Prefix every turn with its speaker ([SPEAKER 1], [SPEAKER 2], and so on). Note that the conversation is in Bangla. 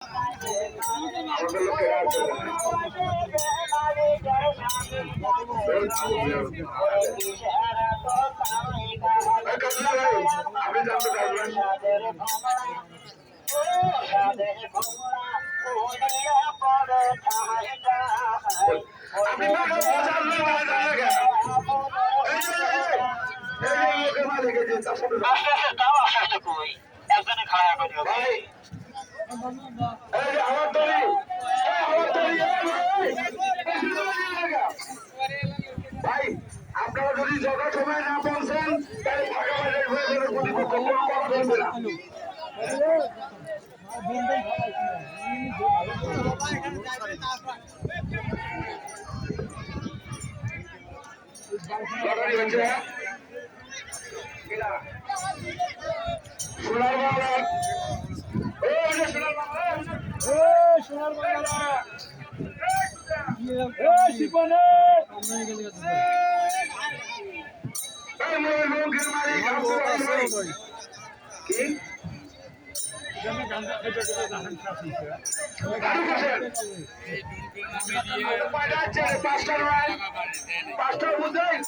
[SPEAKER 1] আমাদের লোকেরা আছে আপনি জানতে পারবেন ভাই আপনারা যদি যত সময় না পৌঁছেন তাহলে ফাঁকা বাজার প্রতিপক্ষ কোনো কথা বলবে না। সোনার বাংলা সোনার বাংলা পাঁচটার বুঝলেন